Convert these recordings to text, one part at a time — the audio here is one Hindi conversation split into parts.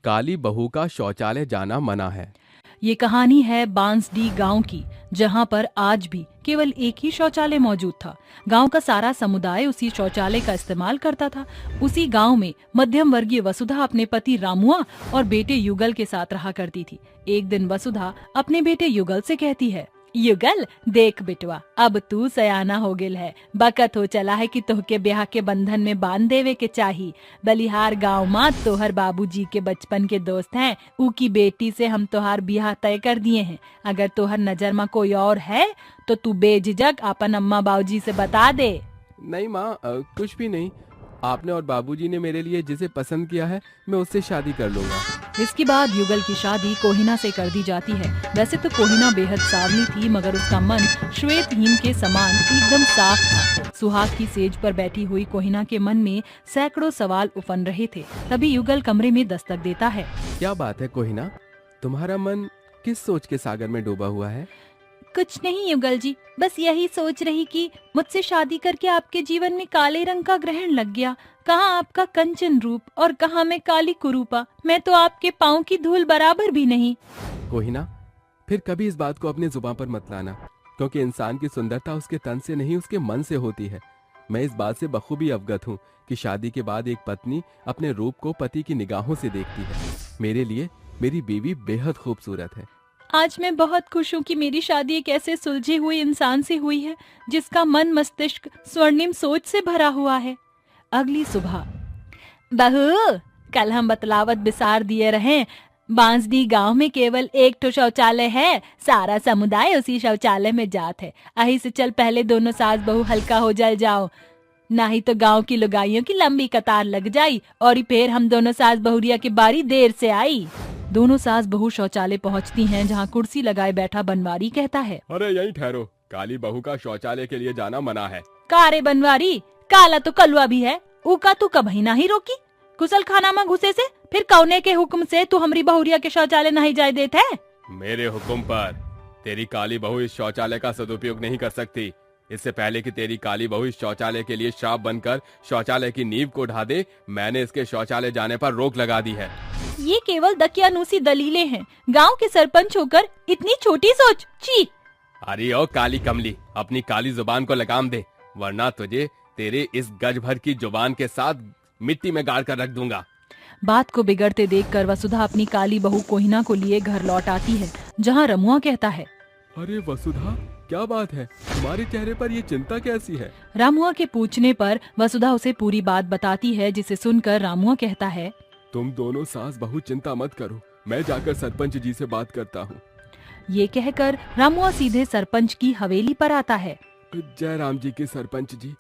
काली बहू का शौचालय जाना मना है। ये कहानी है बांसडी गांव की, जहां पर आज भी केवल एक ही शौचालय मौजूद था। गांव का सारा समुदाय उसी शौचालय का इस्तेमाल करता था। उसी गांव में मध्यम वर्गीय वसुधा अपने पति रामुआ और बेटे युगल के साथ रहा करती थी। एक दिन वसुधा अपने बेटे युगल से कहती है, युगल देख बिटवा, अब तू सयाना हो गेल है, बकत हो चला है कि तोहके ब्याह के बंधन में बांध देवे के चाही। बलिहार गांव मां तोहर बाबूजी के बचपन के दोस्त हैं, ऊ की बेटी से हम तोहार ब्याह तय कर दिए हैं। अगर तोहर नजर में कोई और है तो तू बेझिझक अपन अम्मा बाबूजी से बता दे। नहीं माँ, कुछ भी नहीं। आपने और बाबूजी ने मेरे लिए जिसे पसंद किया है मैं उससे शादी कर लूंगा। इसके बाद युगल की शादी कोहिना से कर दी जाती है। वैसे तो कोहिना बेहद सावली थी, मगर उसका मन श्वेत हिम के समान एकदम साफ था। सुहाग की सेज पर बैठी हुई कोहिना के मन में सैकड़ों सवाल उफन रहे थे। तभी युगल कमरे में दस्तक देता है। क्या बात है कोहिना, तुम्हारा मन किस सोच के सागर में डूबा हुआ है? कुछ नहीं युगल जी, बस यही सोच रही कि मुझसे शादी करके आपके जीवन में काले रंग का ग्रहण लग गया। कहाँ आपका कंचन रूप और कहाँ मैं काली कुरूपा। मैं तो आपके पाँव की धूल बराबर भी नहीं। कोहिना, फिर कभी इस बात को अपने जुबान पर मत लाना, क्योंकि इंसान की सुंदरता उसके तन से नहीं उसके मन से होती है। मैं इस बात से बखूबी अवगत हूँ कि शादी के बाद एक पत्नी अपने रूप को पति की निगाहों से देखती है। मेरे लिए मेरी बीवी बेहद खूबसूरत है। आज मैं बहुत खुश हूँ कि मेरी शादी एक ऐसे सुलझे हुए इंसान से हुई है जिसका मन मस्तिष्क स्वर्णिम सोच से भरा हुआ है। अगली सुबह, बहू कल हम बतलावत बिसार दिए रहे, बांसडी गांव में केवल एक तो शौचालय है, सारा समुदाय उसी शौचालय में जात है। अही से चल पहले दोनों सास बहू हल्का हो जल जाओ, नहीं तो गांव की लुगाइयों की लंबी कतार लग जाई और फिर हम दोनों सास बहुरिया की बारी देर से आई। दोनों सास बहू शौचालय पहुंचती हैं, जहां कुर्सी लगाए बैठा बनवारी कहता है, अरे यहीं ठहरो, काली बहू का शौचालय के लिए जाना मना है। कारे बनवारी, काला तो कलुआ भी है, ऊका तू कभी नहीं रोकी। कुशल खाना में घुसे से फिर कौने के हुक्म से तू हमारी बहुरिया के शौचालय नहीं जाए देते है? मेरे हुक्म पर तेरी काली बहू इस शौचालय का सदुपयोग नहीं कर सकती। इससे पहले कि तेरी काली बहू इस शौचालय के लिए श्राप बनकर शौचालय की नींव को ढा दे, मैंने इसके शौचालय जाने पर रोक लगा दी है। ये केवल दकियानूसी दलीलें हैं। गांव के सरपंच होकर इतनी छोटी सोच, छी। अरे ओ काली कमली, अपनी काली जुबान को लगाम दे, वरना तुझे तेरे इस गज भर की जुबान के साथ मिट्टी में गाड़ कर रख दूंगा। बात को बिगड़ते देखकर वसुधा अपनी काली बहू कोहिना को लिए घर लौट आती है, जहां रमुआ कहता है, अरे वसुधा, क्या बात है, तुम्हारे चेहरे पर ये चिंता कैसी है? रामुआ के पूछने पर वसुधा उसे पूरी बात बताती है, जिसे सुनकर रामुआ कहता है, तुम दोनों सास बहू चिंता मत करो, मैं जाकर सरपंच जी से बात करता हूँ। ये कहकर रामुआ सीधे सरपंच की हवेली पर आता है। जय राम जी के सरपंच जी,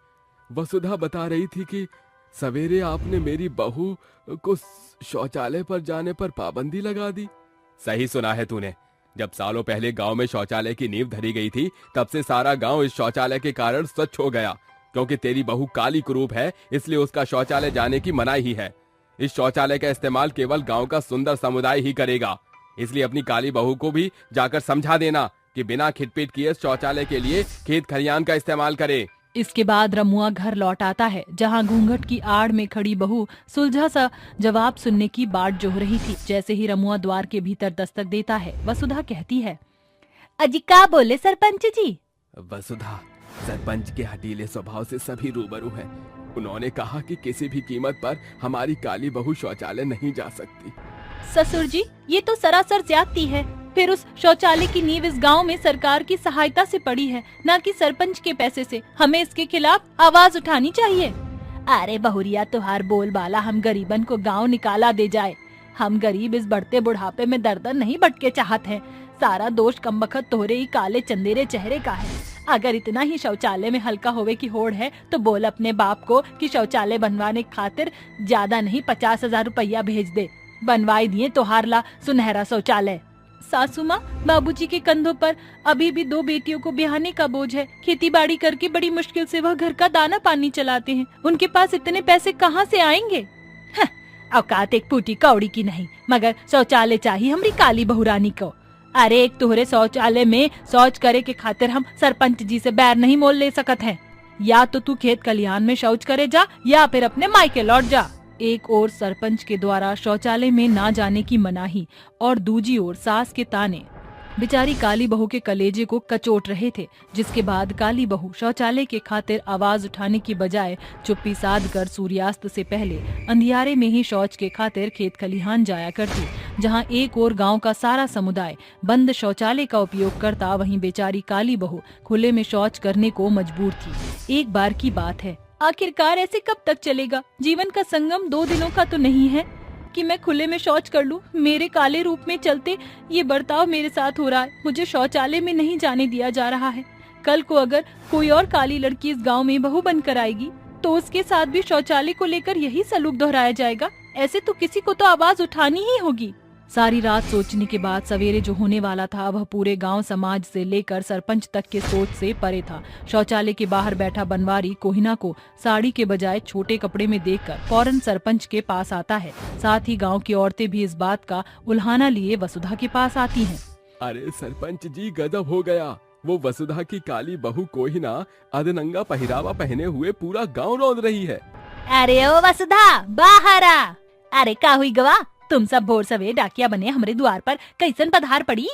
वसुधा बता रही थी कि सवेरे आपने मेरी बहू को शौचालय पर जाने पर पाबंदी लगा दी। सही सुना है तूने। जब सालों पहले गांव में शौचालय की नींव धरी गई थी, तब से सारा गांव इस शौचालय के कारण स्वच्छ हो गया। क्योंकि तेरी बहू काली कुरूप है, इसलिए उसका शौचालय जाने की मनाही ही है। इस शौचालय का इस्तेमाल केवल गांव का सुंदर समुदाय ही करेगा। इसलिए अपनी काली बहू को भी जाकर समझा देना कि बिना खिटपिट किए शौचालय के लिए खेत खलियान का इस्तेमाल करे। इसके बाद रमुआ घर लौट आता है, जहां घूंघट की आड़ में खड़ी बहू सुलझा सा जवाब सुनने की बाट जोह रही थी। जैसे ही रमुआ द्वार के भीतर दस्तक देता है, वसुधा कहती है, अजी क्या बोले सरपंच जी? वसुधा, सरपंच के हटीले स्वभाव से सभी रूबरू हैं। उन्होंने कहा कि किसी भी कीमत पर हमारी काली बहू शौचालय नहीं जा सकती। ससुर जी, ये तो सरासर ज्यादती है। फिर उस शौचालय की नींव इस गांव में सरकार की सहायता से पड़ी है, न कि सरपंच के पैसे से। हमें इसके खिलाफ आवाज उठानी चाहिए। अरे बहुरिया, तुहार बोलबाला हम गरीबन को गांव निकाला दे जाए। हम गरीब इस बढ़ते बुढ़ापे में दरदर नहीं भटके चाहत हैं। सारा दोष कमबख्त तोहरे ही काले चंदेरे चेहरे का है। अगर इतना ही शौचालय में हल्का होवे की होड़ है तो बोल अपने बाप को कि शौचालय बनवाने खातिर ज्यादा नहीं 50,000 रुपया भेज दे, बनवाई दिए तोहार ला सुनहरा शौचालय। सासू माँ, बाबूजी के कंधों पर अभी भी 2 बेटियों को ब्याहने का बोझ है। खेती बाड़ी करके बड़ी मुश्किल से वह घर का दाना पानी चलाते हैं। उनके पास इतने पैसे कहाँ से आएंगे? औकात एक फूटी कौड़ी की नहीं, मगर शौचालय चाहिए हमारी काली बहुरानी को। अरे एक तुहरे शौचालय में शौच करे के खातिर हम सरपंच जी से बैर नहीं मोल ले सकत हैं। या तो तू खेत खलिहान में शौच करे जा, या फिर अपने मायके लौट जा। एक ओर सरपंच के द्वारा शौचालय में ना जाने की मनाही और दूजी ओर सास के ताने बेचारी काली बहू के कलेजे को कचोट रहे थे, जिसके बाद काली बहू शौचालय के खातिर आवाज उठाने की बजाय चुप्पी साध कर सूर्यास्त से पहले अंधियारे में ही शौच के खातिर खेत खलिहान जाया करती। जहां एक और गांव का सारा समुदाय बंद शौचालय का उपयोग करता, वहीं बेचारी काली बहू खुले में शौच करने को मजबूर थी। एक बार की बात है, आखिरकार ऐसे कब तक चलेगा? जीवन का संगम 2 दिनों का तो नहीं है कि मैं खुले में शौच कर लूं। मेरे काले रूप में चलते ये बर्ताव मेरे साथ हो रहा है। मुझे शौचालय में नहीं जाने दिया जा रहा है। कल को अगर कोई और काली लड़की इस गांव में बहू बनकर आएगी तो उसके साथ भी शौचालय को लेकर यही सलूक दोहराया जाएगा। ऐसे तो किसी को तो आवाज उठानी ही होगी। सारी रात सोचने के बाद सवेरे जो होने वाला था वह पूरे गांव समाज से लेकर सरपंच तक के सोच से परे था। शौचालय के बाहर बैठा बनवारी कोहिना को साड़ी के बजाय छोटे कपड़े में देखकर फौरन सरपंच के पास आता है। साथ ही गांव की औरतें भी इस बात का उल्हाना लिए वसुधा के पास आती हैं। अरे सरपंच जी, गजब हो गया। वो वसुधा की काली बहू कोहिना अधनंगा पहरावा पहने हुए पूरा गाँव रौंद रही है। अरे ओ वसुधा, बाहर आ। अरे का हुई गवा, तुम सब भोर सवेरे डाकिया बने हमारे द्वार पर कैसन पधार पड़ी?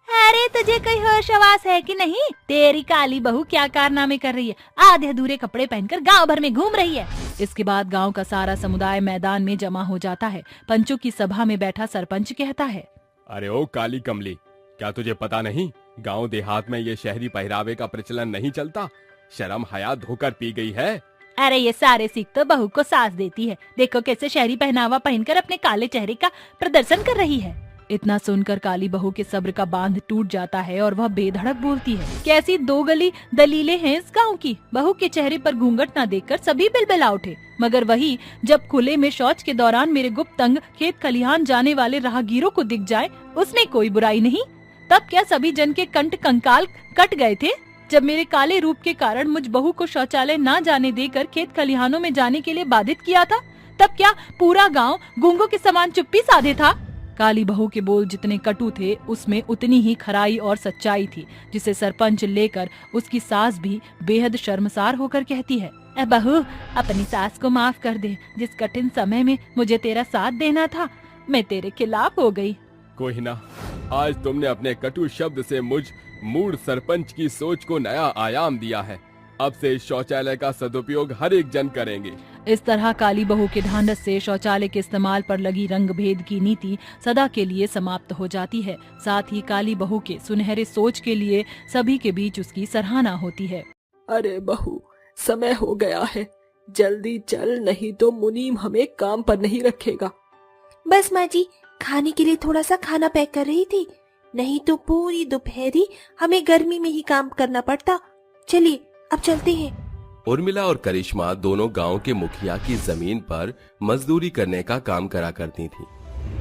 अरे तुझे कोई होश आवास है कि नहीं? तेरी काली बहू क्या कारनामे कर रही है? आधे अधूरे कपड़े पहनकर गांव भर में घूम रही है। इसके बाद गांव का सारा समुदाय मैदान में जमा हो जाता है। पंचों की सभा में बैठा सरपंच कहता है, अरे ओ काली कमली, क्या तुझे पता नहीं गांव देहात में ये शहरी पहरावे का प्रचलन नहीं चलता? शर्म हया धोकर पी गई है। अरे ये सारे सीख तो बहू को सास देती है। देखो कैसे शहरी पहनावा पहनकर अपने काले चेहरे का प्रदर्शन कर रही है। इतना सुनकर काली बहू के सब्र का बांध टूट जाता है और वह बेधड़क बोलती है, कैसी दो गली दलीलें हैं इस गांव की। बहू के चेहरे पर घूंघट न देखकर सभी बिलबिला उठे, मगर वही जब खुले में शौच के दौरान मेरे गुप्त अंग खेत खलिहान जाने वाले राहगीरों को दिख जाए उसमें कोई बुराई नहीं। तब क्या सभी जन के कंठ कंकाल कट गए थे? जब मेरे काले रूप के कारण मुझ बहू को शौचालय ना जाने देकर खेत खलिहानों में जाने के लिए बाधित किया था, तब क्या पूरा गांव गूंगों के समान चुप्पी साधे था? काली बहू के बोल जितने कटु थे उसमें उतनी ही खराई और सच्चाई थी, जिसे सरपंच लेकर उसकी सास भी बेहद शर्मसार होकर कहती है, बहू अपनी सास को माफ कर दे। जिस कठिन समय में मुझे तेरा साथ देना था मैं तेरे खिलाफ हो गई। कोहिना, आज तुमने अपने कटु शब्द से मुझ मूढ़ सरपंच की सोच को नया आयाम दिया है। अब से इस शौचालय का सदुपयोग हर एक जन करेंगे। इस तरह काली बहू के ढांढस से शौचालय के इस्तेमाल पर लगी रंग भेद की नीति सदा के लिए समाप्त हो जाती है। साथ ही काली बहू के सुनहरे सोच के लिए सभी के बीच उसकी सराहना होती है। अरे बहू, समय हो गया है, जल्दी चल, नहीं तो मुनीम हमें काम पर नहीं रखेगा। बस माँ जी, खाने के लिए थोड़ा सा खाना पैक कर रही थी, नहीं तो पूरी दोपहरी हमें गर्मी में ही काम करना पड़ता। चलिए अब चलते हैं। उर्मिला और करिश्मा दोनों गांव के मुखिया की जमीन पर मजदूरी करने का काम करा करती थीं।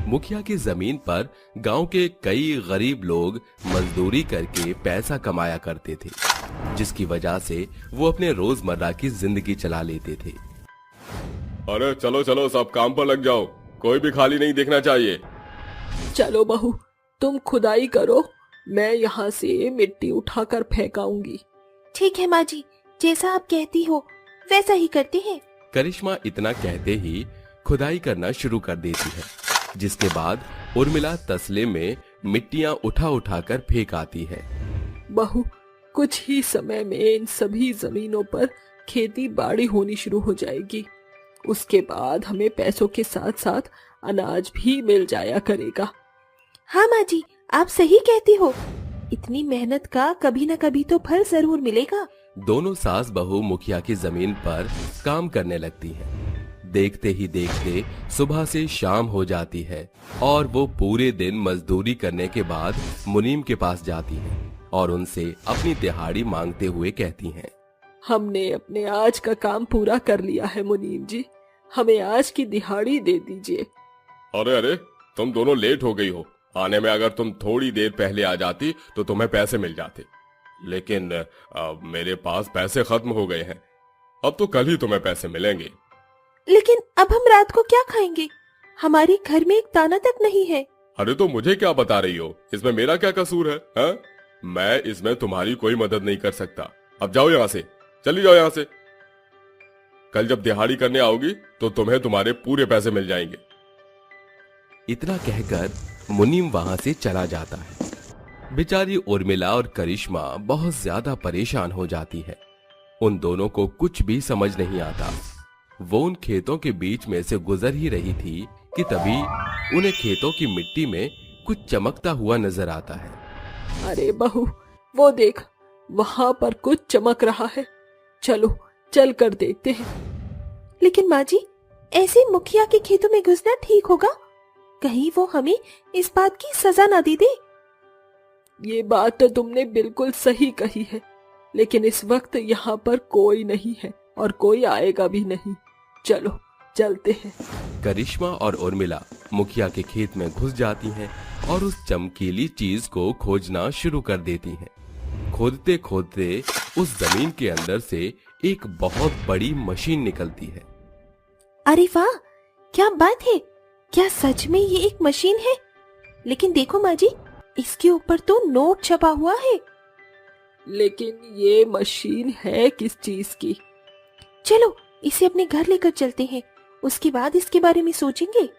मुखिया की जमीन पर गांव के कई गरीब लोग मजदूरी करके पैसा कमाया करते थे, जिसकी वजह से वो अपने रोजमर्रा की जिंदगी चला लेते थे। अरे चलो चलो, सब काम पर लग जाओ, कोई भी खाली नहीं देखना चाहिए। चलो बहू, तुम खुदाई करो, मैं यहाँ से मिट्टी उठाकर फेंकाऊंगी। ठीक है माँ जी, जैसा आप कहती हो वैसा ही करते हैं। करिश्मा इतना कहते ही खुदाई करना शुरू कर देती है, जिसके बाद उर्मिला तसले में मिट्टियां उठा उठाकर फेंक आती है। बहू, कुछ ही समय में इन सभी जमीनों पर खेती बाड़ी होनी शुरू हो जाएगी। उसके बाद हमें पैसों के साथ साथ अनाज भी मिल जाया करेगा। हाँ माँ जी, आप सही कहती हो, इतनी मेहनत का कभी न कभी तो फल जरूर मिलेगा। दोनों सास बहू मुखिया की जमीन पर काम करने लगती हैं। देखते ही देखते सुबह से शाम हो जाती है और वो पूरे दिन मजदूरी करने के बाद मुनीम के पास जाती हैं और उनसे अपनी दिहाड़ी मांगते हुए कहती हैं, हमने अपने आज का काम पूरा कर लिया है मुनीम जी, हमें आज की दिहाड़ी दे दीजिए। अरे अरे, तुम दोनों लेट हो गई हो। आने में अगर तुम थोड़ी देर पहले आ जाती तो तुम्हें पैसे मिल जाते, लेकिन मेरे पास पैसे खत्म हो गए हैं। अब तो कल ही तुम्हें पैसे मिलेंगे। लेकिन अब हम रात को क्या खाएंगे? हमारे घर में एक दाना तक नहीं है। अरे तो मुझे क्या बता रही हो, इसमें मेरा क्या कसूर है, हा? मैं इसमें तुम्हारी कोई मदद नहीं कर सकता। अब जाओ यहाँ से, चली जाओ यहाँ से। कल जब दिहाड़ी करने आओगी तो तुम्हें तुम्हारे पूरे पैसे मिल जाएंगे। इतना कहकर मुनीम वहां से चला जाता है। बेचारी उर्मिला और करिश्मा बहुत ज्यादा परेशान हो जाती है। उन दोनों को कुछ भी समझ नहीं आता। वो उन खेतों के बीच में से गुजर ही रही थी कि तभी उन्हें खेतों की मिट्टी में कुछ चमकता हुआ नजर आता है। अरे बहू, वो देख, वहां पर कुछ चमक रहा है। चलो चल कर देखते हैं। लेकिन माँ जी, ऐसे मुखिया के खेतों में घुसना ठीक होगा? कहीं वो हमें इस बात की सजा ना दे दे। ये बात तो तुमने बिल्कुल सही कही है, लेकिन इस वक्त यहाँ पर कोई नहीं है और कोई आएगा भी नहीं। चलो चलते हैं। करिश्मा और उर्मिला मुखिया के खेत में घुस जाती हैं और उस चमकीली चीज को खोजना शुरू कर देती हैं। खोदते खोदते उस जमीन के अंदर से एक बहुत बड़ी मशीन निकलती है। अरे वाह, क्या बात है! क्या सच में ये एक मशीन है? लेकिन देखो माँ जी, इसके ऊपर तो नोट छपा हुआ है। लेकिन ये मशीन है किस चीज की? चलो इसे अपने घर लेकर चलते हैं, उसके बाद इसके बारे में सोचेंगे।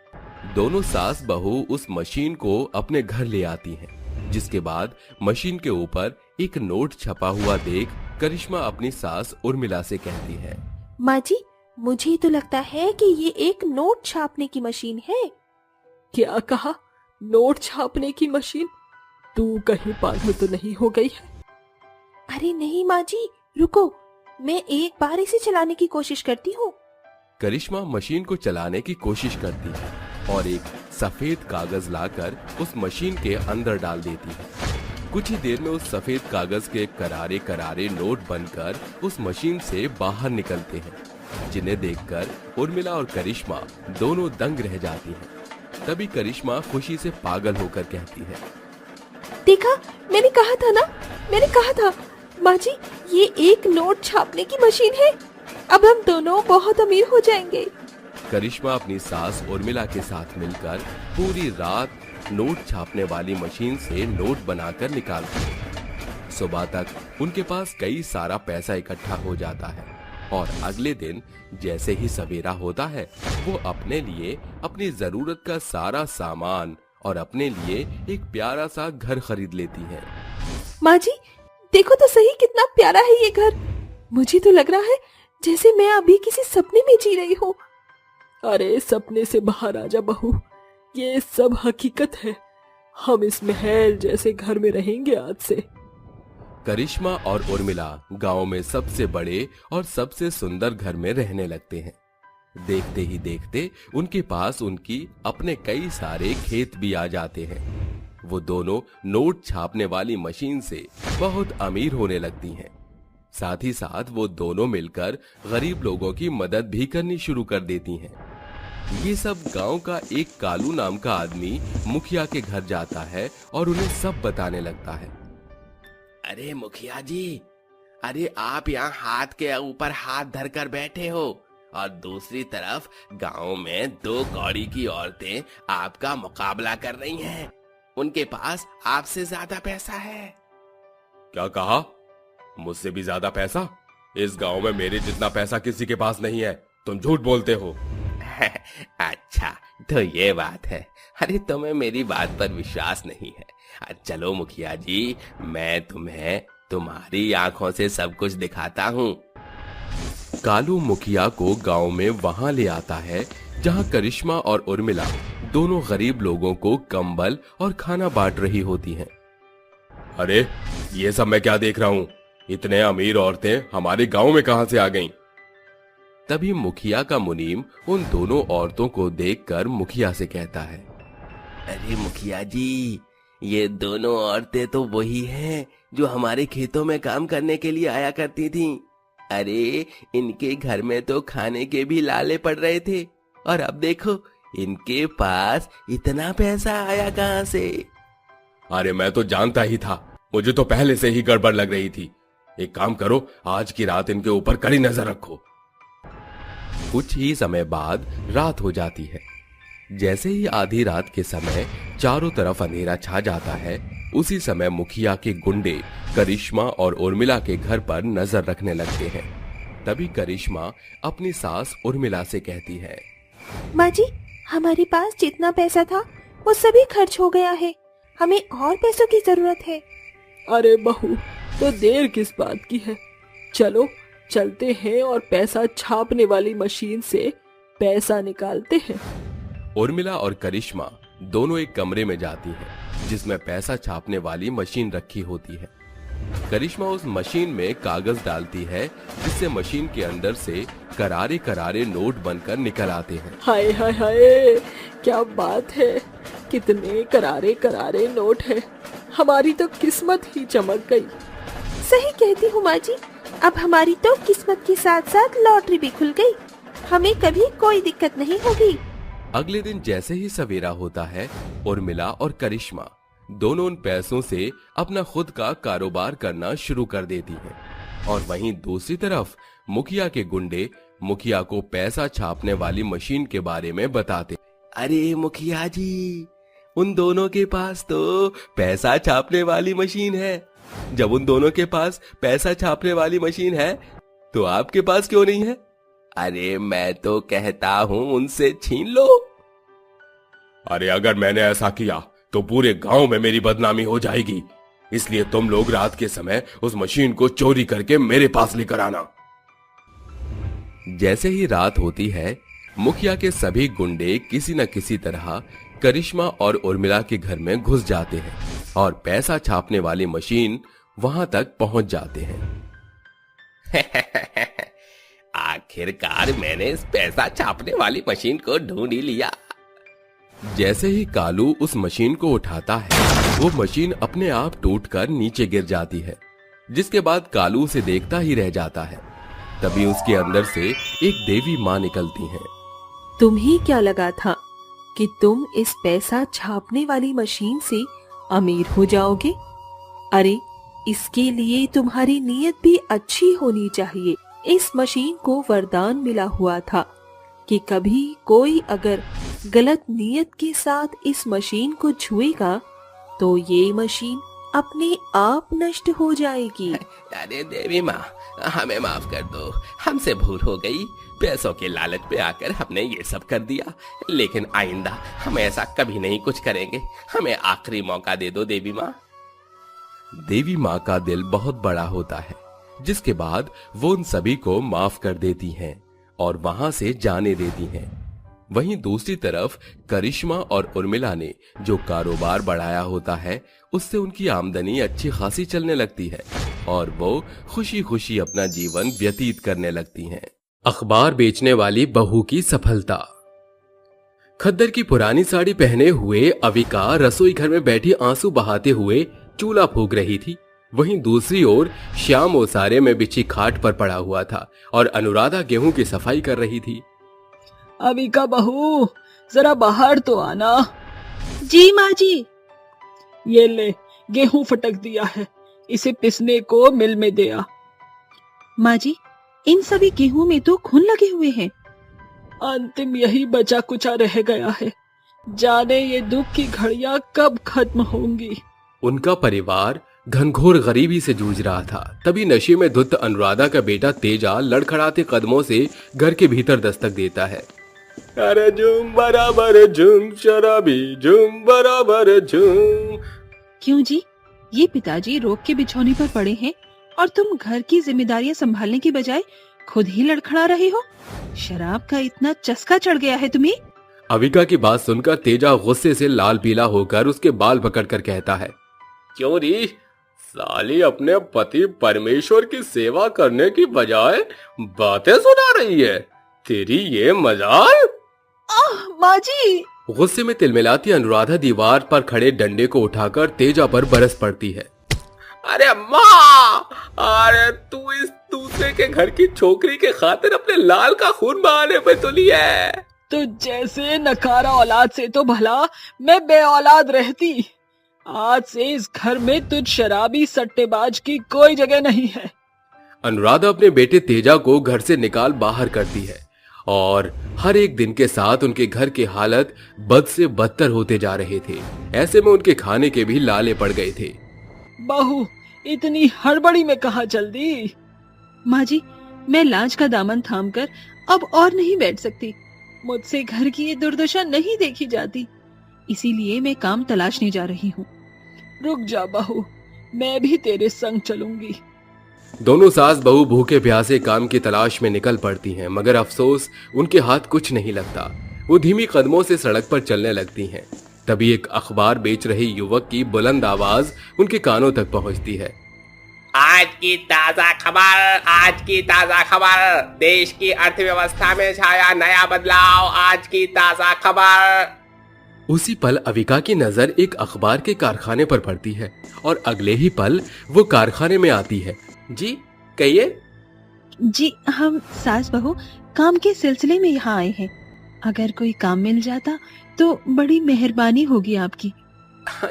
दोनों सास बहू उस मशीन को अपने घर ले आती हैं, जिसके बाद मशीन के ऊपर एक नोट छपा हुआ देख करिश्मा अपनी सास उर्मिला से कहती है, माँ जी, मुझे तो लगता है कि ये एक नोट छापने की मशीन है। क्या कहा? नोट छापने की मशीन? तू कहीं पागल तो नहीं हो गई है? अरे नहीं माँ जी, रुको, मैं एक बार इसे चलाने की कोशिश करती हूँ। करिश्मा मशीन को चलाने की कोशिश करती है और एक सफेद कागज लाकर उस मशीन के अंदर डाल देती है। कुछ ही देर में उस सफेद कागज के करारे करारे नोट बनकर उस मशीन से बाहर निकलते हैं, जिन्हें देखकर उर्मिला और करिश्मा दोनों दंग रह जाती हैं। तभी करिश्मा खुशी से पागल होकर कहती है, देखा, मैंने कहा था ना, मैंने कहा था। माँ जी, ये एक नोट छापने की मशीन है। अब हम दोनों बहुत अमीर हो जाएंगे। करिश्मा अपनी सास उर्मिला के साथ मिलकर पूरी रात नोट छापने वाली मशीन से नोट बनाकर निकालती है। सुबह तक उनके पास कई सारा पैसा इकट्ठा हो जाता है और अगले दिन जैसे ही सवेरा होता है, वो अपने लिए अपनी जरूरत का सारा सामान और अपने लिए एक प्यारा सा घर खरीद लेती है। माँ जी, देखो तो सही, कितना प्यारा है ये घर। मुझे तो लग रहा है जैसे मैं अभी किसी सपने में जी रही हूँ। अरे सपने से बाहर आजा बहू, ये सब हकीकत है। हम इस महल जैसे घर में रहेंगे आज से। करिश्मा और उर्मिला गांव में सबसे बड़े और सबसे सुंदर घर में रहने लगते हैं। देखते ही देखते उनके पास उनकी अपने कई सारे खेत भी आ जाते हैं। वो दोनों नोट छापने वाली मशीन से बहुत अमीर होने लगती हैं। साथ ही साथ वो दोनों मिलकर गरीब लोगों की मदद भी करनी शुरू कर देती हैं। ये सब गांव का एक कालू नाम का आदमी मुखिया के घर जाता है और उन्हें सब बताने लगता है। अरे मुखिया जी, अरे आप यहाँ हाथ के ऊपर हाथ धरकर बैठे हो और दूसरी तरफ गांव में 2 कौड़ी की औरतें आपका मुकाबला कर रही हैं। उनके पास आपसे ज्यादा पैसा है। क्या कहा? मुझसे भी ज्यादा पैसा? इस गांव में मेरे जितना पैसा किसी के पास नहीं है। तुम झूठ बोलते हो। अच्छा, तो ये बात है। अरे तुम्हें मेरी बात पर विश्वास नहीं है। चलो मुखिया जी, मैं तुम्हें तुम्हारी आंखों से सब कुछ दिखाता हूँ। कालू मुखिया को गांव में वहां ले आता है जहां करिश्मा और उर्मिला दोनों गरीब लोगों को कंबल और खाना बांट रही होती हैं। अरे ये सब मैं क्या देख रहा हूँ? इतने अमीर औरतें हमारे गांव में कहां से आ गईं? तभी मुखिया का मुनीम उन दोनों औरतों को देखकर मुखिया से कहता है, अरे मुखिया जी, ये दोनों औरतें तो वही हैं जो हमारे खेतों में काम करने के लिए आया करती थीं। अरे इनके घर में तो खाने के भी लाले पड़ रहे थे और अब देखो इनके पास इतना पैसा आया कहां से? अरे मैं तो जानता ही था, मुझे तो पहले से ही गड़बड़ लग रही थी। एक काम करो, आज की रात इनके ऊपर कड़ी नजर रखो। कुछ ही समय बाद रात हो जाती है। जैसे ही आधी रात के समय चारों तरफ अंधेरा छा जाता है, उसी समय मुखिया के गुंडे करिश्मा और उर्मिला के घर पर नजर रखने लगते हैं। तभी करिश्मा अपनी सास उर्मिला से कहती है, माँ जी, हमारे पास जितना पैसा था वो सभी खर्च हो गया है। हमें और पैसों की जरूरत है। अरे बहू, तो देर किस बात की है? चलो चलते हैं और पैसा छापने वाली मशीन से पैसा निकालते हैं। उर्मिला और करिश्मा दोनों एक कमरे में जाती हैं, जिसमें पैसा छापने वाली मशीन रखी होती है। करिश्मा उस मशीन में कागज डालती है, जिससे मशीन के अंदर से करारे करारे नोट बनकर निकल आते हैं। हाय हाय हाय, क्या बात है! कितने करारे करारे नोट हैं। हमारी तो किस्मत ही चमक गई। सही कहती हूँ माँ जी, अब हमारी तो किस्मत के साथ साथ लॉटरी भी खुल गई। हमें कभी कोई दिक्कत नहीं होगी। अगले दिन जैसे ही सवेरा होता है, उर्मिला और करिश्मा दोनों उन पैसों से अपना खुद का कारोबार करना शुरू कर देती हैं। और वहीं दूसरी तरफ मुखिया के गुंडे मुखिया को पैसा छापने वाली मशीन के बारे में बताते। अरे मुखिया जी, उन दोनों के पास तो पैसा छापने वाली मशीन है। जब उन दोनों के पास पैसा छापने वाली मशीन है तो आपके पास क्यों नहीं है? अरे मैं तो कहता हूँ उनसे छीन लो। अरे अगर मैंने ऐसा किया तो पूरे गांव में मेरी बदनामी हो जाएगी, इसलिए तुम लोग रात के समय उस मशीन को चोरी करके मेरे पास लेकर आना। जैसे ही रात होती है, मुखिया के सभी गुंडे किसी न किसी तरह करिश्मा और उर्मिला के घर में घुस जाते हैं और पैसा छापने वाली मशीन वहां तक पहुंच जाते हैं। आखिरकार मैंने इस पैसा छापने वाली मशीन को ढूंढ ही लिया। जैसे ही कालू उस मशीन को उठाता है, वो मशीन अपने आप टूटकर नीचे गिर जाती है, जिसके बाद कालू उसे देखता ही रह जाता है। तभी उसके अंदर से एक देवी माँ निकलती हैं। तुम्हें क्या लगा था कि तुम इस पैसा छापने वाली मशीन से अमीर हो जाओगे? अरे इसके लिए तुम्हारी नीयत भी अच्छी होनी चाहिए। इस मशीन को वरदान मिला हुआ था कि कभी कोई अगर गलत नीयत के साथ इस मशीन को छुएगा तो ये मशीन अपने आप नष्ट हो जाएगी। अरे देवी माँ, हमें माफ कर दो, हमसे भूल हो गई। पैसों के लालच पे आकर हमने ये सब कर दिया, लेकिन आइंदा हम ऐसा कभी नहीं कुछ करेंगे। हमें आखिरी मौका दे दो देवी माँ। देवी माँ का दिल बहुत बड़ा होता है, जिसके बाद वो उन सभी को माफ कर देती हैं और वहां से जाने देती हैं। वहीं दूसरी तरफ करिश्मा और उर्मिला ने जो कारोबार बढ़ाया होता है, उससे उनकी आमदनी अच्छी खासी चलने लगती है और वो खुशी खुशी अपना जीवन व्यतीत करने लगती हैं। अखबार बेचने वाली बहू की सफलता। खद्दर की पुरानी साड़ी पहने हुए अविका रसोई घर में बैठी आंसू बहाते हुए चूल्हा फूंक रही थी। वहीं दूसरी ओर श्याम ओसारे में बिछी खाट पर पड़ा हुआ था और अनुराधा गेहूं की सफाई कर रही थी। अविका बहू, जरा बाहर तो आना। जी माँ जी। ये ले, गेहूं फटक दिया है, इसे पिसने को मिल में दे आ। माँ जी, इन सभी गेहूं में तो खून लगे हुए हैं। अंतिम यही बचा कुचा रह गया है। जाने ये दुख की घड़ियां कब खत्म होंगी। उनका परिवार घनघोर गरीबी से जूझ रहा था। तभी नशे में धुत अनुराधा का बेटा तेजा लड़खड़ाते कदमों से घर के भीतर दस्तक देता है। अरे झूम बराबर झूम शराबी, झूम बराबर झूम। क्यों जी, ये पिताजी रोग के बिछौने पर पड़े हैं और तुम घर की जिम्मेदारियां संभालने की बजाय खुद ही लड़खड़ा रहे हो? शराब का इतना चस्का चढ़ गया है तुम्हें? अविका की बात सुनकर तेजा गुस्से से लाल पीला होकर उसके बाल पकड़कर कहता है, क्यों री, साली अपने पति परमेश्वर की सेवा करने की बजाय बातें सुना रही है। तेरी ये मजाल। माँ जी। गुस्से में तिलमिलाती अनुराधा दीवार पर खड़े डंडे को उठाकर तेजा पर बरस पड़ती है। अरे माँ, अरे तू इस दूसरे के घर की छोकरी के खातिर अपने लाल का खून बहाने पे तुली है। तो जैसे नकारा औलाद से तो भला मैं बे औलाद रहती। आज से इस घर में तुझ शराबी सट्टेबाज की कोई जगह नहीं है। अनुराधा अपने बेटे तेजा को घर से निकाल बाहर करती है और हर एक दिन के साथ उनके घर की हालत बद से बदतर होते जा रहे थे। ऐसे में उनके खाने के भी लाले पड़ गए थे। बहू, इतनी हड़बड़ी में कहाँ चल दी? माँ जी, मैं लाज का दामन थामकर अब और नहीं बैठ सकती। मुझसे घर की ये दुर्दशा नहीं देखी जाती, इसीलिए मैं काम तलाशने जा रही हूँ। रुक जा बहू, मैं भी तेरे संग चलूंगी। दोनों सास बहू भूखे प्यासे काम की तलाश में निकल पड़ती हैं, मगर अफसोस उनके हाथ कुछ नहीं लगता। वो धीमी कदमों से सड़क पर चलने लगती हैं। तभी एक अखबार बेच रहे युवक की बुलंद आवाज उनके कानों तक पहुंचती है। आज की ताजा खबर, आज की ताजा खबर, देश की अर्थव्यवस्था में छाया नया बदलाव, आज की ताजा खबर। उसी पल अविका की नजर एक अखबार के कारखाने पर पड़ती है और अगले ही पल वो कारखाने में आती है। जी कहिए। जी, हम सास बहू काम के सिलसिले में यहाँ आए हैं। अगर कोई काम मिल जाता तो बड़ी मेहरबानी होगी आपकी।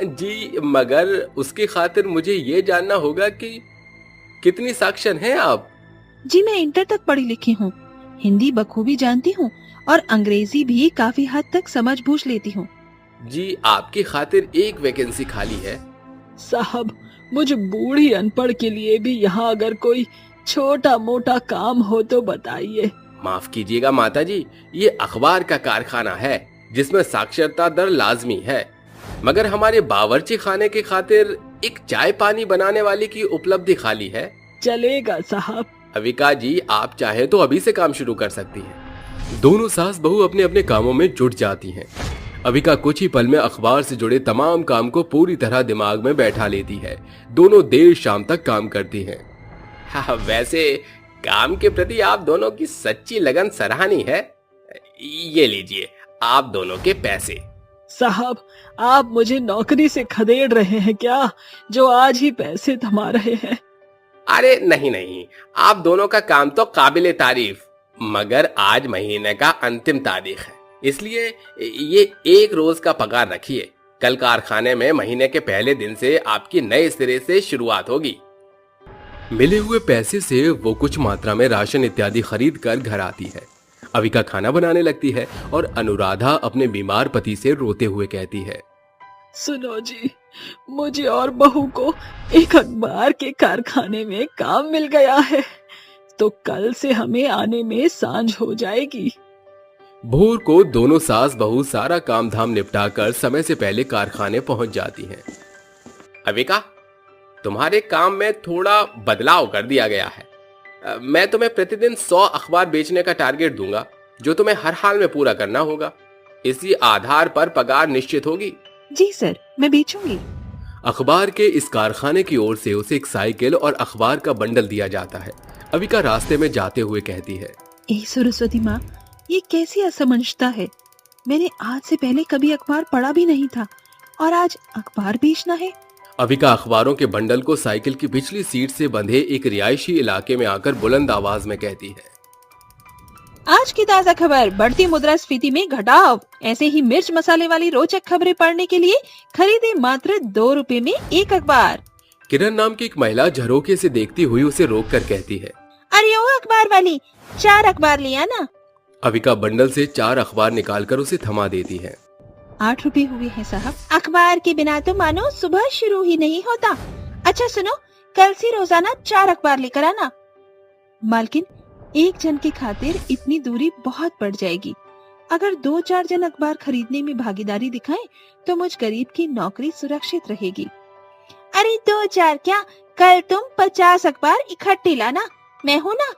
जी, मगर उसकी खातिर मुझे ये जानना होगा कि कितनी साक्षर हैं आप? जी, मैं इंटर तक पढ़ी लिखी हूँ, हिंदी बखूबी जानती हूँ और अंग्रेजी भी काफी हद तक समझ बूझ लेती हूँ। जी, आपकी खातिर एक वैकेंसी खाली है। साहब, मुझे बूढ़ी अनपढ़ के लिए भी यहाँ अगर कोई छोटा मोटा काम हो तो बताइए। माफ कीजिएगा माता जी, ये अखबार का कारखाना है जिसमें साक्षरता दर लाजमी है, मगर हमारे बावर्ची खाने की खातिर एक चाय पानी बनाने वाली की उपलब्धि खाली है। चलेगा साहब। अविका जी, आप चाहे तो अभी से काम शुरू कर सकती हैं। दोनों सास बहू अपने अपने कामों में जुट जाती हैं। अविका कुछ ही पल में अखबार से जुड़े तमाम काम को पूरी तरह दिमाग में बैठा लेती है। दोनों देर शाम तक काम करती हैं। हाँ, वैसे काम के प्रति आप दोनों की सच्ची लगन सराहनीय है। ये लीजिए आप दोनों के पैसे। साहब, आप मुझे नौकरी से खदेड़ रहे हैं क्या, जो आज ही पैसे थमा रहे हैं? अरे नहीं नहीं, आप दोनों का काम तो काबिले तारीफ, मगर आज महीने का अंतिम तारीख है, इसलिए ये एक रोज का पगार रखिए। कल कारखाने में महीने के पहले दिन से आपकी नए सिरे से शुरुआत होगी। मिले हुए पैसे से वो कुछ मात्रा में राशन इत्यादि खरीद कर घर आती है। अविका खाना बनाने लगती है और अनुराधा अपने बीमार पति से रोते हुए कहती है, सुनो जी, मुझे और बहू को एक अखबार के कारखाने में काम मिल गया है, तो कल से हमें आने में सांझ हो जाएगी। भोर को दोनों सास बहू सारा काम धाम निपटा कर समय से पहले कारखाने पहुंच जाती हैं। अविका, तुम्हारे काम में थोड़ा बदलाव कर दिया गया है। मैं तुम्हें प्रतिदिन 100 अखबार बेचने का टारगेट दूंगा, जो तुम्हें हर हाल में पूरा करना होगा। इसी आधार पर पगार निश्चित होगी। जी सर, मैं बेचूंगी। अखबार के इस कारखाने की ओर से उसे एक साइकिल और अखबार का बंडल दिया जाता है। अविका रास्ते में जाते हुए कहती है, ए सरस्वती माँ, ये कैसी असमंजसता है। मैंने आज से पहले कभी अखबार पढ़ा भी नहीं था और आज अखबार बेचना है। अविका अखबारों के बंडल को साइकिल की पिछली सीट से बंधे एक रिहायशी इलाके में आकर बुलंद आवाज में कहती है, आज की ताजा खबर, बढ़ती मुद्रास्फीति में घटाव। ऐसे ही मिर्च मसाले वाली रोचक खबरें पढ़ने के लिए खरीदे मात्र 2 रुपए में एक अखबार। किरण नाम की एक महिला झरोखे से देखती हुई उसे रोक कर कहती है, अरे ओ अखबार वाली, 4 अखबार लिया ना। अविका बंडल से 4 अखबार निकालकर उसे थमा देती है। 8 रुपए हुए हैं साहब। अखबार के बिना तो मानो सुबह शुरू ही नहीं होता। अच्छा सुनो, कल से रोजाना 4 अखबार लेकर आना। मालकिन, एक जन की खातिर इतनी दूरी बहुत बढ़ जाएगी। अगर 2-4 जन अखबार खरीदने में भागीदारी दिखाएं तो मुझ गरीब की नौकरी सुरक्षित रहेगी। अरे 2-4 क्या, कल तुम 50 अखबार इकट्ठे लाना, मैं हूँ ना।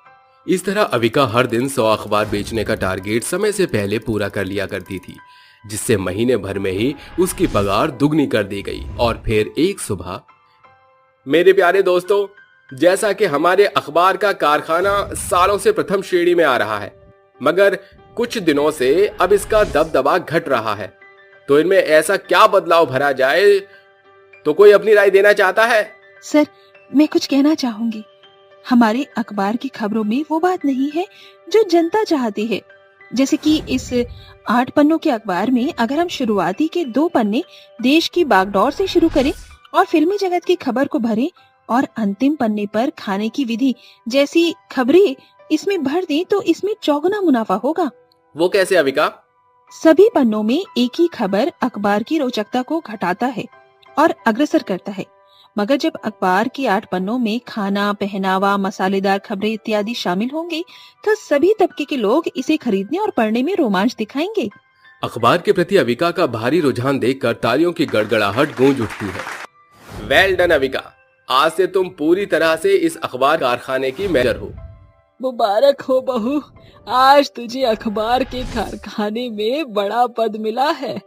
इस तरह अविका हर दिन 100 अखबार बेचने का टारगेट समय से पहले पूरा कर लिया करती थी, जिससे महीने भर में ही उसकी पगार दुगनी कर दी गई। और फिर एक सुबह, मेरे प्यारे दोस्तों, जैसा कि हमारे अखबार का कारखाना सालों से प्रथम श्रेणी में आ रहा है, मगर कुछ दिनों से अब इसका दबदबा घट रहा है, तो इनमें ऐसा क्या बदलाव भरा जाए? तो कोई अपनी राय देना चाहता है? सर, मैं कुछ कहना चाहूंगी। हमारे अखबार की खबरों में वो बात नहीं है जो जनता चाहती है। जैसे कि इस 8 पन्नों के अखबार में अगर हम शुरुआती के 2 पन्ने देश की बागडोर से शुरू करें और फिल्मी जगत की खबर को भरें और अंतिम पन्ने पर खाने की विधि जैसी खबरें इसमें भर दें तो इसमें चौगुना मुनाफा होगा। वो कैसे अविका? सभी पन्नों में एक ही खबर अखबार की रोचकता को घटाता है और अग्रसर करता है, मगर जब अखबार के 8 पन्नों में खाना, पहनावा, मसालेदार खबरें इत्यादि शामिल होंगे तो सभी तबके के लोग इसे खरीदने और पढ़ने में रोमांच दिखाएंगे। अखबार के प्रति अविका का भारी रुझान देखकर तालियों की गड़गड़ाहट गूंज उठती है। वेल डन अविका, आज से तुम पूरी तरह से इस अखबार कारखाने की मैनेजर हो। मुबारक हो बहू, आज तुझे अखबार के कारखाने में बड़ा पद मिला है।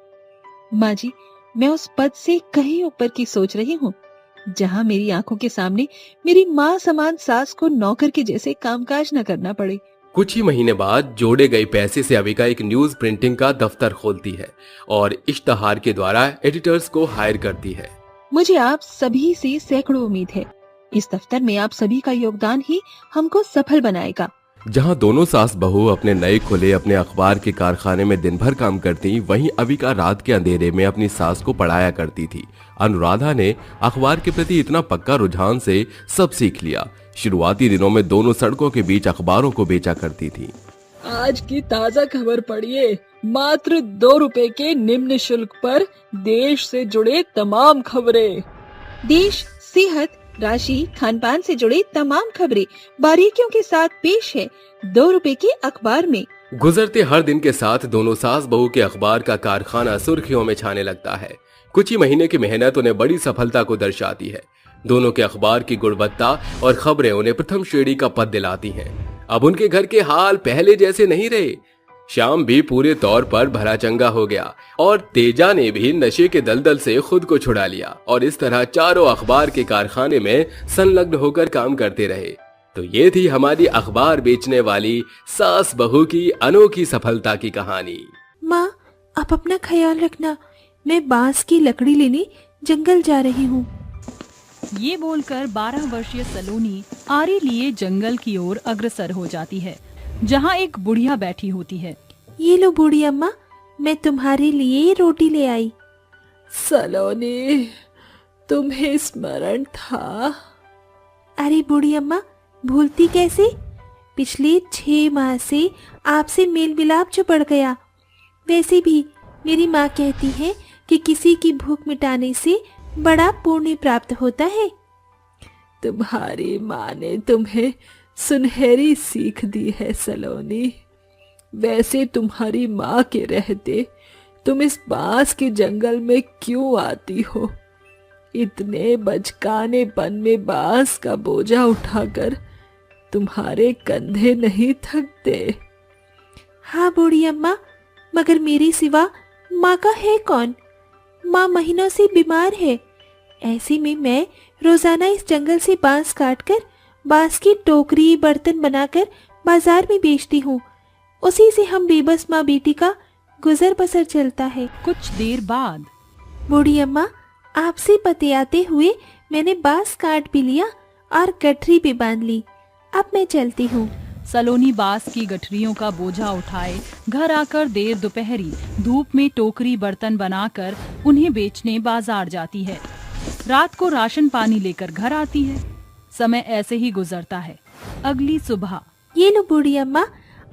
माँ जी, मैं उस पद से कहीं ऊपर की सोच रही हूँ, जहाँ मेरी आंखों के सामने मेरी माँ समान सास को नौकर के जैसे कामकाज न करना पड़े। कुछ ही महीने बाद जोड़े गए पैसे से अविका एक न्यूज प्रिंटिंग का दफ्तर खोलती है और इश्तहार के द्वारा एडिटर्स को हायर करती है। मुझे आप सभी से सैकड़ों उम्मीद है। इस दफ्तर में आप सभी का योगदान ही हमको सफल बनाएगा। जहां दोनों सास बहू अपने नए खुले अपने अखबार के कारखाने में दिन भर काम करती, वहीं अविका रात के अंधेरे में अपनी सास को पढ़ाया करती थी। अनुराधा ने अखबार के प्रति इतना पक्का रुझान से सब सीख लिया। शुरुआती दिनों में दोनों सड़कों के बीच अखबारों को बेचा करती थी। आज की ताजा खबर पढ़िए, मात्र 2 रुपए के निम्न शुल्क पर देश से जुड़े तमाम खबरें। देश, सेहत, राशि, खान पान से जुड़े तमाम खबरें बारीकियों के साथ पेश है 2 रुपए के अखबार में। गुजरते हर दिन के साथ दोनों सास बहू के अखबार का कारखाना सुर्खियों में छाने लगता है। कुछ ही महीने की मेहनत उन्हें बड़ी सफलता को दर्शाती है। दोनों के अखबार की गुणवत्ता और खबरें उन्हें प्रथम श्रेणी का पद दिलाती हैं। अब उनके घर के हाल पहले जैसे नहीं रहे। श्याम भी पूरे तौर पर भला चंगा हो गया और तेजा ने भी नशे के दलदल से खुद को छुड़ा लिया और इस तरह चारों अखबार के कारखाने में संलग्न होकर काम करते रहे। तो ये थी हमारी अखबार बेचने वाली सास बहू की अनोखी सफलता की कहानी। माँ, आप अपना ख्याल रखना, मैं बांस की लकड़ी लेने जंगल जा रही हूँ। ये बोलकर 12 वर्षीय सलोनी आरी लिए जंगल की ओर अग्रसर हो जाती है, जहाँ एक बुढ़िया बैठी होती है। ये लो बूढ़ी अम्मा, मैं तुम्हारे लिए रोटी ले आई। सलोनी, तुम्हें स्मरण था? अरे बूढ़ी अम्मा, भूलती कैसे? पिछले 6 माह से आपसे मेल मिलाप जो बढ़ गया। वैसे भी मेरी माँ कहती है कि किसी की भूख मिटाने से बड़ा पुण्य प्राप्त होता है। तुम्हारी माँ ने तुम्हें सुनहरी सीख दी है सलोनी। वैसे तुम्हारी माँ के रहते तुम इस बांस के जंगल में क्यों आती हो? इतने बचकानेपन में बांस का बोझा उठाकर तुम्हारे कंधे नहीं थकते। हाँ बूढ़ी अम्मा, मगर मेरे सिवा माँ का है कौन? माँ महीनों से बीमार है। ऐसे में मैं रोजाना इस जंगल से बांस काटकर बांस की टोकरी, बर्तन बनाकर बाजार में बेचती हूँ। उसी से हम बेबस माँ बेटी का गुजर बसर चलता है। कुछ देर बाद बूढ़ी अम्मा, आपसे बतियाते हुए मैंने बांस काट भी लिया और गठरी भी बांध ली। अब मैं चलती हूँ। सलोनी बांस की गठरियों का बोझा उठाए घर आकर देर दोपहरी धूप में टोकरी बर्तन बनाकर उन्हें बेचने बाजार जाती है। रात को राशन पानी लेकर घर आती है। समय ऐसे ही गुजरता है। अगली सुबह, ये लो बूढ़ी अम्मा,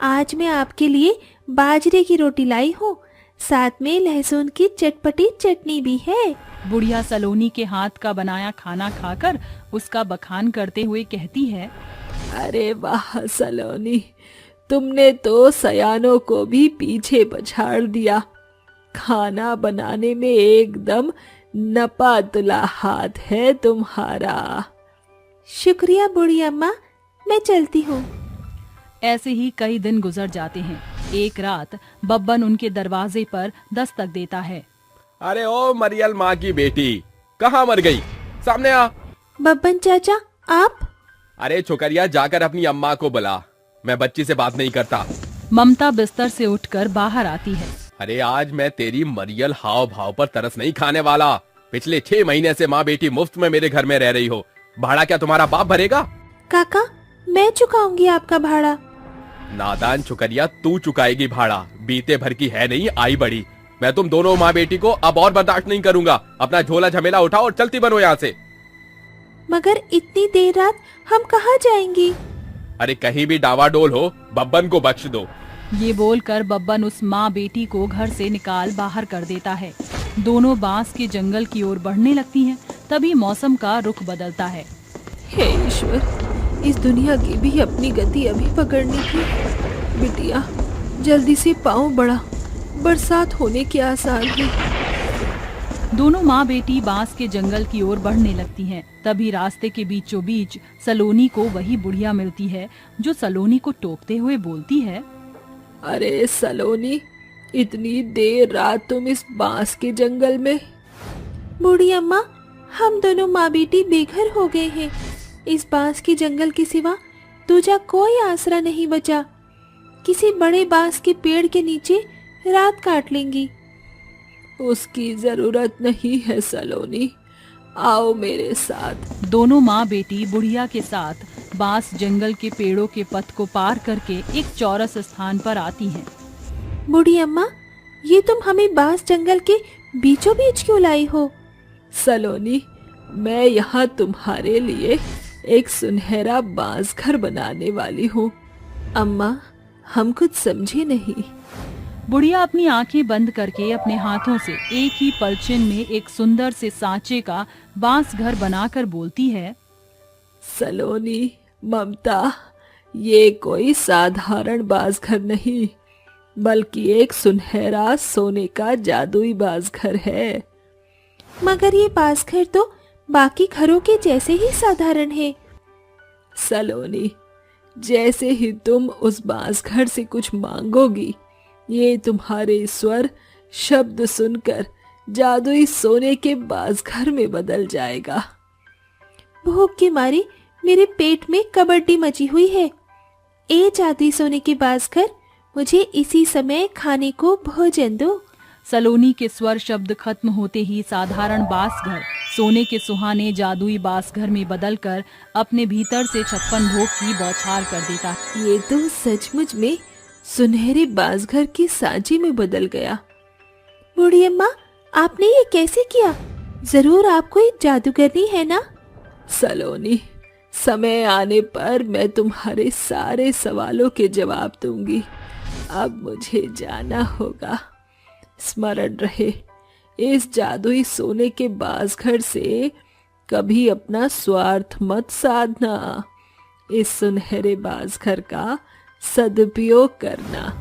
आज मैं आपके लिए बाजरे की रोटी लाई हूँ, साथ में लहसुन की चटपटी चटनी भी है। बुढ़िया सलोनी के हाथ का बनाया खाना खाकर उसका बखान करते हुए कहती है, अरे वाह सलोनी, तुमने तो सयानों को भी पीछे पछाड़ दिया। खाना बनाने में एकदम नपा तुला हाथ है तुम्हारा। शुक्रिया बूढ़ी अम्मा, मैं चलती हूँ। ऐसे ही कई दिन गुजर जाते हैं। एक रात बब्बन उनके दरवाजे पर दस्तक देता है। अरे ओ मरियल माँ की बेटी, कहाँ मर गई? सामने आ। बब्बन चाचा, आप? अरे छोकरिया, जाकर अपनी अम्मा को बुला, मैं बच्ची से बात नहीं करता। ममता बिस्तर से उठकर बाहर आती है। अरे आज मैं तेरी मरियल हाव भाव पर तरस नहीं खाने वाला। पिछले 6 महीने से माँ बेटी मुफ्त में मेरे घर में रह रही हो। भाड़ा क्या तुम्हारा बाप भरेगा? काका, मैं चुकाऊंगी आपका भाड़ा। नादान छोकरिया, तू चुकाएगी भाड़ा। बीते भर की है नहीं, आई बड़ी। मैं तुम दोनों माँ बेटी को अब और बर्दाश्त नहीं करूंगा। अपना झोला झमेला उठाओ और चलती बनो यहाँ से। मगर इतनी देर रात हम कहाँ जाएंगे? अरे कहीं भी डावाडोल हो, बब्बन को बख्श दो। ये बोलकर बब्बन उस माँ बेटी को घर से निकाल बाहर कर देता है। दोनों बांस के जंगल की ओर बढ़ने लगती हैं। तभी मौसम का रुख बदलता है। हे ईश्वर, इस दुनिया की भी अपनी गति अभी पकड़नी थी। बिटिया, जल्दी से पाँव बढ़ा, बरसात होने के आसार है। दोनों माँ बेटी बांस के जंगल की ओर बढ़ने लगती हैं। तभी रास्ते के बीचों बीच सलोनी को वही बुढ़िया मिलती है जो सलोनी को टोकते हुए बोलती है, अरे सलोनी, इतनी देर रात तुम इस बांस के जंगल में? बूढ़ी अम्मा, हम दोनों माँ बेटी बेघर हो गए हैं। इस बांस के जंगल के सिवा दूजा कोई आसरा नहीं बचा। किसी बड़े बांस के पेड़ के नीचे रात काट लेंगी। उसकी जरूरत नहीं है सलोनी, आओ मेरे साथ। दोनों माँ बेटी बुढ़िया के साथ बांस जंगल के पेड़ों के पथ को पार करके एक चौरस स्थान पर आती हैं। बूढ़ी अम्मा, ये तुम हमें बांस जंगल के बीचों बीच क्यों लाई हो? सलोनी, मैं यहाँ तुम्हारे लिए एक सुनहरा बांस घर बनाने वाली हूँ। अम्मा, हम कुछ समझे नहीं। बुढ़िया अपनी आंखें बंद करके अपने हाथों से एक ही पलछिन में एक सुंदर से सांचे का बांस घर बनाकर बोलती है, सलोनी, ममता, ये कोई साधारण बांस घर नहीं, बल्कि एक सुनहरा सोने का जादुई बांस घर है। मगर ये बांस घर तो बाकी घरों के जैसे ही साधारण है। सलोनी, जैसे ही तुम उस बांस घर से कुछ मांगोगी, ये तुम्हारे स्वर शब्द सुनकर जादुई सोने के बांस घर में बदल जाएगा। भूख के मारे मेरे पेट में कबड्डी मची हुई है। ए जादुई सोने के बांस घर, मुझे इसी समय खाने को भोजन दो। सलोनी के स्वर शब्द खत्म होते ही साधारण बांस घर सोने के सुहाने जादुई बांस घर में बदलकर अपने भीतर से 56 भोग की बौछार कर देता। ये तो सचमुच में सुनहरे बांस घर के सांचे में बदल गया। बूढ़ी अम्मा, आपने ये कैसे किया? जरूर आप कोई जादूगरनी है ना? सलोनी, समय आने पर मैं तुम्हारे सारे सवालों के जवाब दूंगी। अब मुझे जाना होगा। स्मरण रहे, इस जादुई सोने के बांस घर से कभी अपना स्वार्थ मत साधना। इस सुनहरे बांस घर का सदुपयोग करना।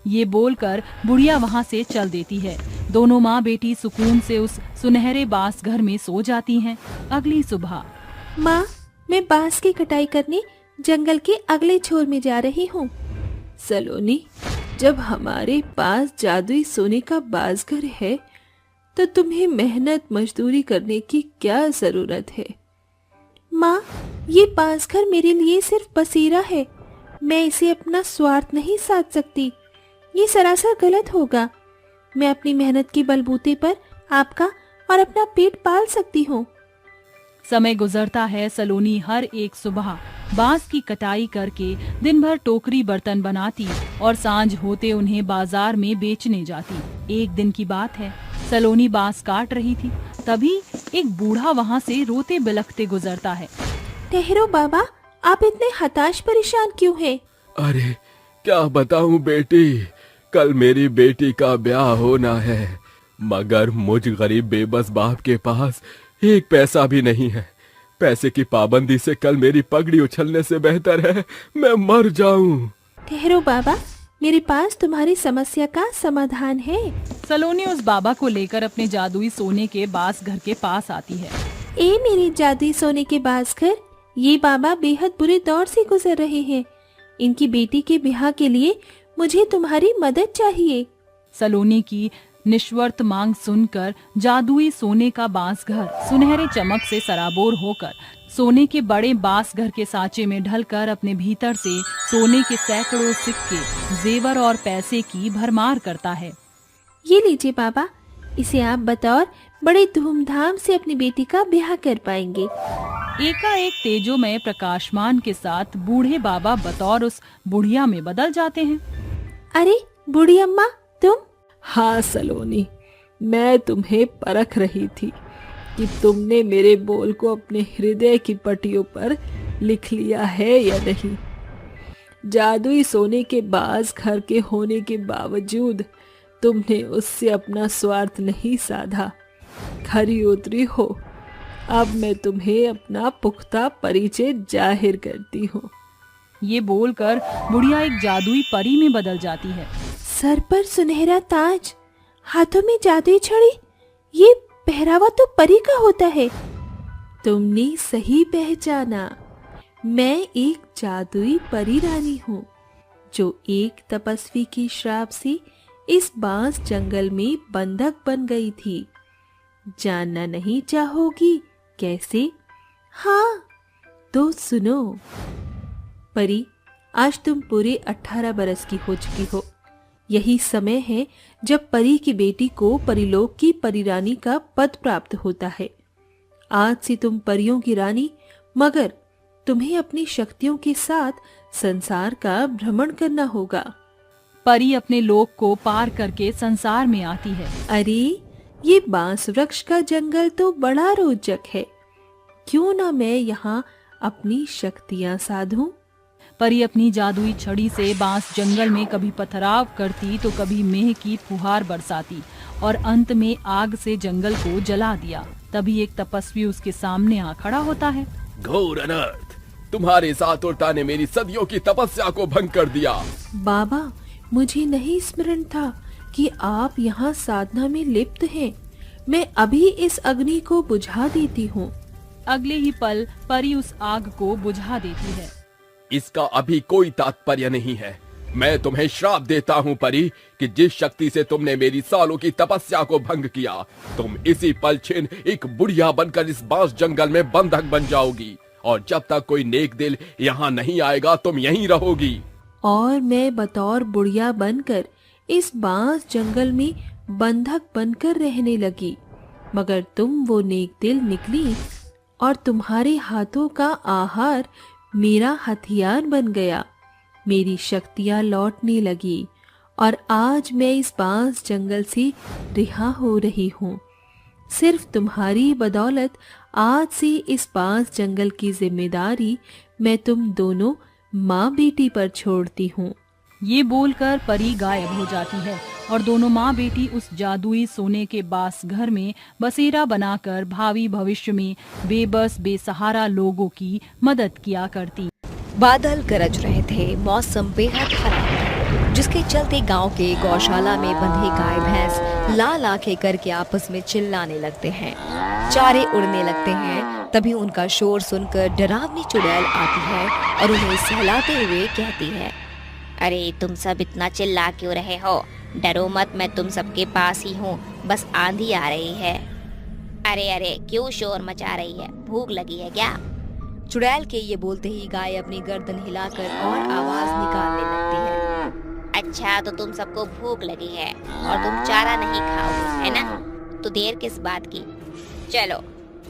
ये बोलकर बुढ़िया वहाँ से चल देती है। दोनों माँ बेटी सुकून से उस सुनहरे बांस घर में सो जाती हैं। अगली सुबह, माँ, मैं बांस की कटाई करने जंगल के अगले छोर में जा रही हूँ। सलोनी, जब हमारे पास जादुई सोने का बांस घर है तो तुम्हें मेहनत मजदूरी करने की क्या जरूरत है? माँ, ये बांस घर मेरे लिए सिर्फ बसेरा है। मैं इसे अपना स्वार्थ नहीं साध सकती। ये सरासर गलत होगा। मैं अपनी मेहनत के बलबूते पर आपका और अपना पेट पाल सकती हूँ। समय गुजरता है। सलोनी हर एक सुबह बांस की कटाई करके दिन भर टोकरी बर्तन बनाती और सांझ होते उन्हें बाजार में बेचने जाती। एक दिन की बात है, सलोनी बांस काट रही थी, तभी एक बूढ़ा वहाँ से रोते बिलखते गुजरता है। ठहरो बाबा, आप इतने हताश परेशान क्यों हैं? अरे क्या बताऊं बेटी, कल मेरी बेटी का ब्याह होना है, मगर मुझ गरीब बेबस बाप के पास एक पैसा भी नहीं है। पैसे की पाबंदी से कल मेरी पगड़ी उछलने से बेहतर है मैं मर जाऊं। ठहरो बाबा, मेरे पास तुम्हारी समस्या का समाधान है। सलोनी उस बाबा को लेकर अपने जादुई सोने के बांस घर के पास आती है। ए मेरे जादुई सोने के बांस घर, ये बाबा बेहद बुरे दौर से गुजर रहे हैं। इनकी बेटी के ब्याह के लिए मुझे तुम्हारी मदद चाहिए। सलोनी की निश्वर्त मांग सुनकर जादुई सोने का बांस घर सुनहरे चमक से सराबोर होकर सोने के बड़े बांस घर के सांचे में ढलकर अपने भीतर से सोने के सैकड़ों सिक्के, जेवर और पैसे की भरमार करता है। ये लीजिए बाबा, इसे आप बतौर बड़े धूमधाम से अपनी बेटी का ब्याह कर पाएंगे। एकाएक तेजोमय प्रकाशमान के साथ बूढ़े बाबा बतौर उस बुढ़िया में बदल जाते हैं। अरे बूढ़ी अम्मा, तुम? हाँ सलोनी, मैं तुम्हें परख रही थी कि तुमने मेरे बोल को अपने हृदय की पट्टियों पर लिख लिया है या नहीं। जादुई सोने के बांस घर के होने के बावजूद तुमने उससे अपना स्वार्थ नहीं साधा। खरी उतरी हो, अब मैं तुम्हें अपना पुख्ता परिचय जाहिर करती हूँ। ये बोलकर बुढ़िया एक जादुई परी में बदल जाती है। सर पर सुनहरा ताज, हाथों में जादुई छड़ी, ये पहरावा तो परी का होता है। तुमने सही पहचाना, मैं एक जादुई परी रानी हूँ जो एक तपस्वी के श्राप से इस बांस जंगल में बंधक बन गई थी। जानना नहीं चाहोगी कैसे? हाँ तो सुनो। परी, आज तुम पूरे 18 बरस की हो चुकी हो। यही समय है जब परी की बेटी को परिलोक की परिरानी का पद प्राप्त होता है। आज से तुम परियों की रानी, मगर तुम्हें अपनी शक्तियों के साथ संसार का भ्रमण करना होगा। परी अपने लोक को पार करके संसार में आती है। अरे, ये बांस वृक्ष का जंगल तो बड़ा रोचक है, क्यों ना मैं यहाँ अपनी शक्तियाँ साधूं? परी अपनी जादुई छड़ी से बांस जंगल में कभी पथराव करती तो कभी मेह की फुहार बरसाती और अंत में आग से जंगल को जला दिया। तभी एक तपस्वी उसके सामने आ खड़ा होता है। घोर अनर्थ, तुम्हारे साथ उल्टा ने मेरी सदियों की तपस्या को भंग कर दिया। बाबा, मुझे नहीं स्मरण था कि आप यहाँ साधना में लिप्त हैं। मैं अभी इस अग्नि को बुझा देती हूँ। अगले ही पल परी उस आग को बुझा देती है। इसका अभी कोई तात्पर्य नहीं है। मैं तुम्हें श्राप देता हूँ परी कि जिस शक्ति से तुमने मेरी सालों की तपस्या को भंग किया, तुम इसी पल छिन एक बुढ़िया बनकर इस बांस जंगल में बंधक बन जाओगी और जब तक कोई नेक दिल यहाँ नहीं आएगा तुम यहीं रहोगी। और मैं बतौर बुढ़िया बनकर इस बांस जंगल में बंधक बनकर रहने लगी, मगर तुम वो नेक दिल निकली और तुम्हारे हाथों का आहार मेरा हथियार बन गया। मेरी शक्तियाँ लौटने लगी और आज मैं इस बांस जंगल से रिहा हो रही हूँ। सिर्फ तुम्हारी बदौलत आज से इस बांस जंगल की जिम्मेदारी मैं तुम दोनों माँ बेटी पर छोड़ती हूँ। ये बोलकर परी गायब हो जाती है और दोनों माँ बेटी उस जादुई सोने के बास घर में बसेरा बनाकर भावी भविष्य में बेबस बेसहारा लोगों की मदद किया करती। बादल गरज रहे थे, मौसम बेहद खराब था, जिसके चलते गांव के गौशाला में बंधे गाय भैंस लाल आंखें करके आपस में चिल्लाने लगते हैं, चारे उड़ने लगते हैं। तभी उनका शोर सुनकर डरावनी चुड़ैल आती है और उन्हें सहलाते हुए कहती है, अरे तुम सब इतना चिल्ला क्यों रहे हो? डरो मत, मैं तुम सबके पास ही हूँ, बस आंधी आ रही है। अरे अरे क्यों शोर मचा रही है? भूख लगी है क्या? चुड़ैल के ये बोलते ही गाय अपनी गर्दन हिलाकर और आवाज निकालने लगती है। अच्छा, तो तुम सबको भूख लगी है और तुम चारा नहीं खाओगे, है ना? तो देर किस बात की? चलो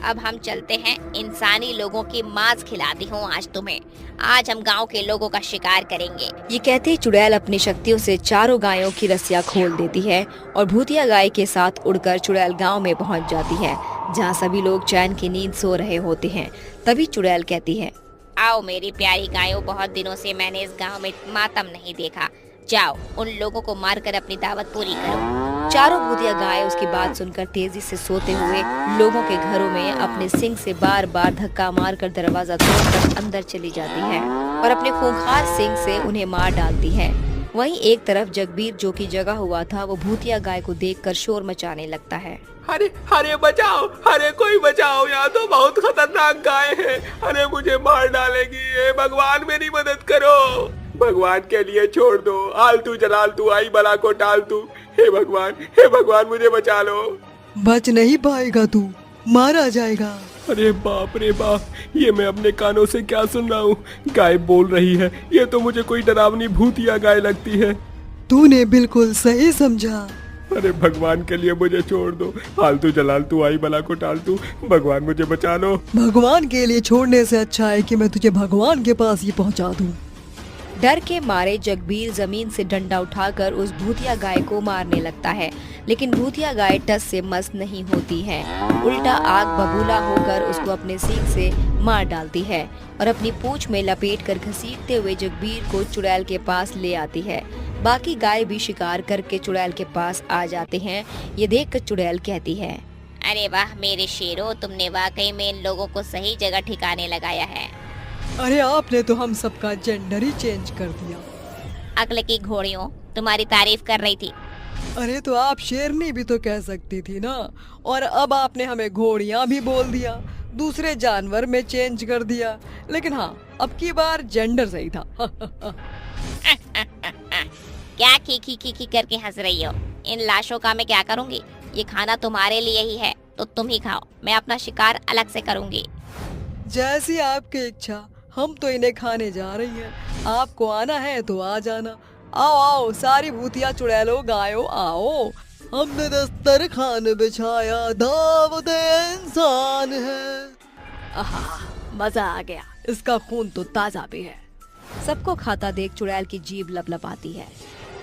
अब हम चलते हैं, इंसानी लोगों की मांस खिलाती हूँ आज तुम्हें। आज हम गांव के लोगों का शिकार करेंगे। ये कहते ही चुड़ैल अपनी शक्तियों से चारों गायों की रस्सियाँ खोल देती है और भूतिया गाय के साथ उड़कर चुड़ैल गांव में पहुंच जाती है, जहां सभी लोग चैन की नींद सो रहे होते हैं। तभी चुड़ैल कहती है, आओ मेरी प्यारी गायों, बहुत दिनों से मैंने इस गांव में मातम नहीं देखा। जाओ उन लोगों को मारकर अपनी दावत पूरी करो। चारों भूतिया गाय उसकी बात सुनकर तेजी से सोते हुए लोगों के घरों में अपने सिंग से बार बार धक्का मारकर दरवाजा तोड़कर अंदर चली जाती है और अपने खूंखार सिंग से उन्हें मार डालती है। वहीं एक तरफ जगबीर, जो कि जगा हुआ था, वो भूतिया गाय को देखकर शोर मचाने लगता है। अरे अरे बचाओ, अरे कोई बचाओ, यहाँ तो बहुत खतरनाक गाय है, अरे मुझे मार डालेगी, हे भगवान मेरी मदद करो, भगवान के लिए छोड़ दो, आलतू जलालतू आई बला को टालतू, हे भगवान मुझे बचा लो। बच नहीं पाएगा तू, मारा जाएगा। अरे बाप रे बाप, ये मैं अपने कानों से क्या सुन रहा हूँ? गाय बोल रही है, ये तो मुझे कोई डरावनी भूतिया गाय लगती है। तूने बिल्कुल सही समझा। अरे भगवान के लिए मुझे छोड़ दो, आलतू जलालतू आई बला को टालतू, भगवान मुझे बचा लो। भगवान के लिए छोड़ने से अच्छा है कि मैं तुझे भगवान के पास ही पहुँचा दूँ। डर के मारे जगबीर जमीन से डंडा उठाकर उस भूतिया गाय को मारने लगता है, लेकिन भूतिया गाय टस से मस नहीं होती है, उल्टा आग बबूला होकर उसको अपने सींग से मार डालती है और अपनी पूंछ में लपेटकर घसीटते हुए जगबीर को चुड़ैल के पास ले आती है। बाकी गाय भी शिकार करके चुड़ैल के पास आ जाते हैं। ये देखकर चुड़ैल कहती है, अरे वाह मेरे शेरों, तुमने वाकई में इन लोगों को सही जगह ठिकाने लगाया है। अरे आपने तो हम सबका जेंडर ही चेंज कर दिया। अक्ल की घोड़ियों, तुम्हारी तारीफ कर रही थी। अरे तो आप शेरनी भी तो कह सकती थी ना, और अब आपने हमें घोड़ियाँ भी बोल दिया, दूसरे जानवर में चेंज कर दिया। लेकिन हाँ, अब की बार जेंडर सही था। क्या खी करके हंस रही हो? इन लाशों का मैं क्या करूंगी? ये खाना तुम्हारे लिए ही है, तो तुम ही खाओ, मैं अपना शिकार अलग से करूंगी। जैसी आपकी इच्छा, हम तो इन्हें खाने जा रही हैं। आपको आना है तो आ जाना। आओ आओ सारी भूतिया चुड़ैलो गायो आओ, हमने दस्तरखान बिछाया, दावत इंसान है। आहा, मजा आ गया, इसका खून तो ताजा भी है। सबको खाता देख चुड़ैल की जीभ लपलपाती है।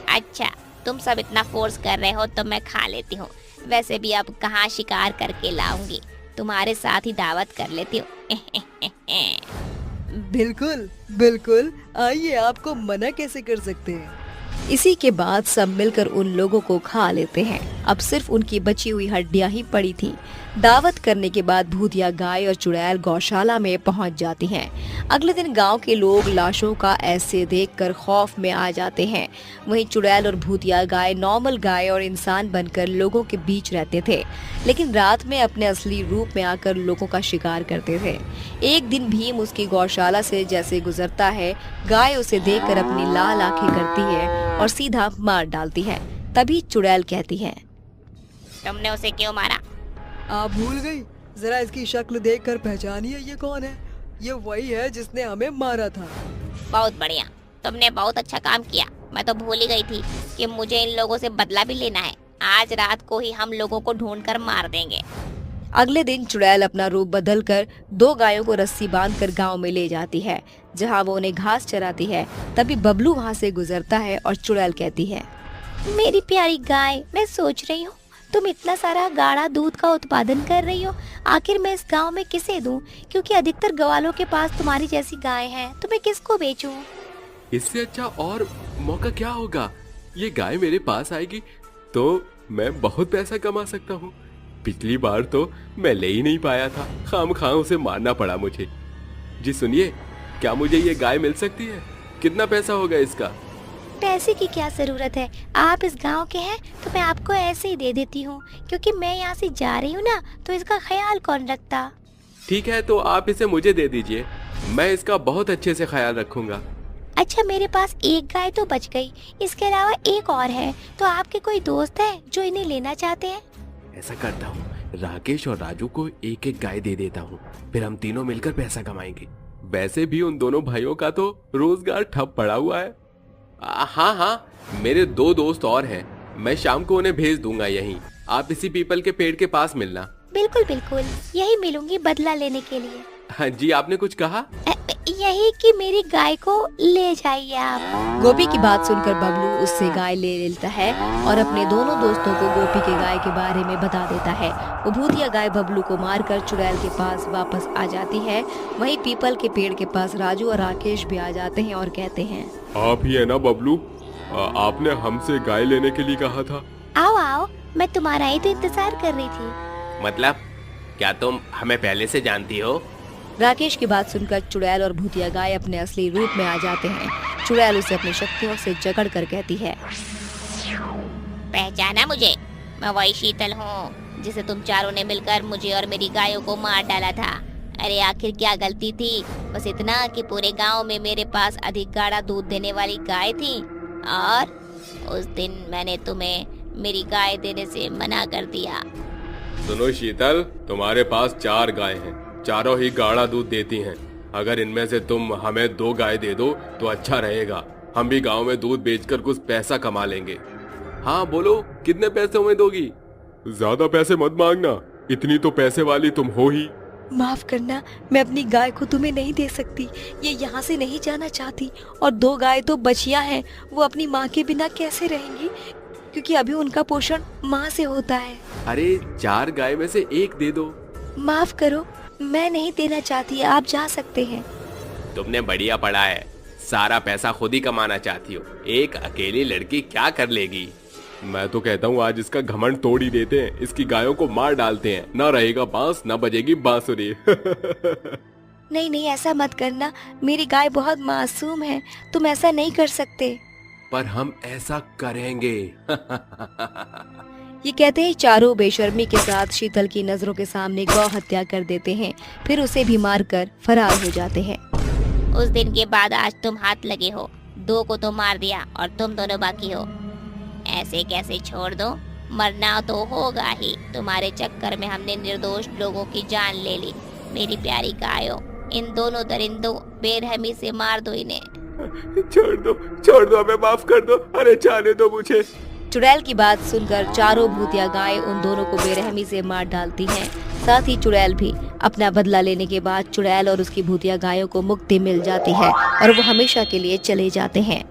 अच्छा, तुम सब इतना फोर्स कर रहे हो तो मैं खा लेती हूँ। वैसे भी अब कहाँ शिकार करके लाऊंगी, तुम्हारे साथ ही दावत कर लेती हूँ। बिल्कुल बिल्कुल, आइए, आपको मना कैसे कर सकते हैं। इसी के बाद सब मिलकर उन लोगों को खा लेते हैं। अब सिर्फ उनकी बची हुई हड्डियां ही पड़ी थी। दावत करने के बाद भूतिया गाय और चुड़ैल गौशाला में पहुंच जाती हैं। अगले दिन गांव के लोग लाशों का ऐसे देखकर खौफ में आ जाते हैं। वहीं चुड़ैल और भूतिया गाय नॉर्मल गाय और इंसान बनकर लोगों के बीच रहते थे, लेकिन रात में अपने असली रूप में आकर लोगों का शिकार करते थे। एक दिन भीम उसकी गौशाला से जैसे गुजरता है, गाय उसे देखकर अपनी लाल आंखें करती है और सीधा मार डालती है। तभी चुड़ैल कहती है, तुमने उसे क्यों मारा? आप भूल गई? जरा इसकी शक्ल देखकर पहचानिए, ये कौन है? ये वही है जिसने हमें मारा था। बहुत बढ़िया, तुमने बहुत अच्छा काम किया। मैं तो भूल ही गई थी कि मुझे इन लोगों से बदला भी लेना है। आज रात को ही हम लोगों को ढूंढकर मार देंगे। अगले दिन चुड़ैल अपना रूप बदलकर 2 गायों को रस्सी बांधकर गांव में ले जाती है, जहां वो उन्हें घास चराती है। तभी बबलू वहां से गुजरता है और चुड़ैल कहती है, मेरी प्यारी गाय, मैं सोच रही हूँ तुम इतना सारा गाढ़ा दूध का उत्पादन कर रही हो, आखिर मैं इस गांव में किसे दूं? क्योंकि अधिकतर ग्वालों के पास तुम्हारी जैसी गाय है, तो मैं किसको बेचूं? इससे अच्छा और मौका क्या होगा? ये गाय मेरे पास आएगी तो मैं बहुत पैसा कमा सकता हूँ। पिछली बार तो मैं ले ही नहीं पाया था, खामखा उसे मारना पड़ा मुझे। जी सुनिए, क्या मुझे ये गाय मिल सकती है? कितना पैसा होगा इसका? पैसे की क्या जरूरत है? आप इस गांव के हैं तो मैं आपको ऐसे ही दे देती हूँ, क्योंकि मैं यहाँ से जा रही हूँ ना, तो इसका ख्याल कौन रखता? ठीक है, तो आप इसे मुझे दे दीजिए, मैं इसका बहुत अच्छे से ख्याल रखूंगा। अच्छा, मेरे पास एक गाय तो बच गई, इसके अलावा एक और है, तो आपके कोई दोस्त है जो इन्हें लेना चाहते हैं? ऐसा करता हूँ, राकेश और राजू को एक एक गाय दे देता हूँ, फिर हम तीनों मिलकर पैसा कमाएंगे। वैसे भी उन दोनों भाइयों का तो रोजगार ठप पड़ा हुआ है। हाँ हाँ, मेरे 2 दोस्त और हैं, मैं शाम को उन्हें भेज दूंगा यहीं। आप इसी पीपल के पेड़ के पास मिलना। बिल्कुल बिल्कुल, यही मिलूंगी बदला लेने के लिए। हाँ जी, आपने कुछ कहा? यही कि मेरी गाय को ले जाइए आप। गोपी की बात सुनकर बबलू उससे गाय ले लेता है और अपने दोनों दोस्तों को गोपी के गाय के बारे में बता देता है। वो भूतिया गाय बबलू को मारकर चुड़ैल के पास वापस आ जाती है। वहीं पीपल के पेड़ के पास राजू और राकेश भी आ जाते हैं और कहते हैं, आप ही है ना बबलू? आपने हमसे गाय लेने के लिए कहा था। आओ आओ, मैं तुम्हारा ही तो इंतजार कर रही थी। मतलब क्या तुम हमें पहले से जानती हो? राकेश की बात सुनकर चुड़ैल और भूतिया गाय अपने असली रूप में आ जाते हैं। चुड़ैल उसे अपनी शक्तियों से जकड़ कर कहती है, पहचाना मुझे? मैं वही शीतल हूँ जिसे तुम चारों ने मिलकर मुझे और मेरी गायों को मार डाला था। अरे आखिर क्या गलती थी? बस इतना कि पूरे गांव में मेरे पास अधिक गाढ़ा दूध देने वाली गाय थी, और उस दिन मैंने तुम्हें मेरी गाय देने से मना कर दिया। सुनो शीतल, तुम्हारे पास 4 गाय हैं, चारों ही गाढ़ा दूध देती हैं। अगर इनमें से तुम हमें 2 गाय दे दो तो अच्छा रहेगा, हम भी गांव में दूध बेचकर कुछ पैसा कमा लेंगे। हाँ बोलो, कितने पैसे हमें दोगी? ज्यादा पैसे मत मांगना, इतनी तो पैसे वाली तुम हो ही। माफ करना, मैं अपनी गाय को तुम्हें नहीं दे सकती। ये यहाँ से नहीं जाना चाहती, और 2 गाय तो बचियां हैं, वो अपनी माँ के बिना कैसे रहेंगी, क्योंकि अभी उनका पोषण माँ से होता है। अरे 4 गाय में से 1 दे दो। माफ करो, मैं नहीं देना चाहती, आप जा सकते हैं। तुमने बढ़िया पढ़ा है, सारा पैसा खुद ही कमाना चाहती हो, एक अकेली लड़की क्या कर लेगी? मैं तो कहता हूँ आज इसका घमंड तोड़ ही देते हैं, इसकी गायों को मार डालते हैं, ना रहेगा बांस ना बजेगी बांसुरी। नहीं नहीं, ऐसा मत करना, मेरी गाय बहुत मासूम है, तुम ऐसा नहीं कर सकते। पर हम ऐसा करेंगे। ये कहते ही चारों बेशर्मी के साथ शीतल की नजरों के सामने गौ हत्या कर देते हैं, फिर उसे भी मारकर फरार हो जाते हैं। उस दिन के बाद आज तुम हाथ लगे हो, 2 को तो मार दिया और तुम दोनों बाकी हो। ऐसे कैसे छोड़ दो, मरना तो होगा ही। तुम्हारे चक्कर में हमने निर्दोष लोगों की जान ले ली। मेरी प्यारी गायों, इन दोनों दरिंदों, बेरहमी से मार दो इन्हें। छोड़ दो, हमें माफ कर दो, अरे जाने दो मुझे। चुड़ैल की बात सुनकर चारों भूतिया गायें उन दोनों को बेरहमी से मार डालती हैं। साथ ही चुड़ैल भी अपना बदला लेने के बाद चुड़ैल और उसकी भूतिया गायों को मुक्ति मिल जाती है और वो हमेशा के लिए चले जाते हैं।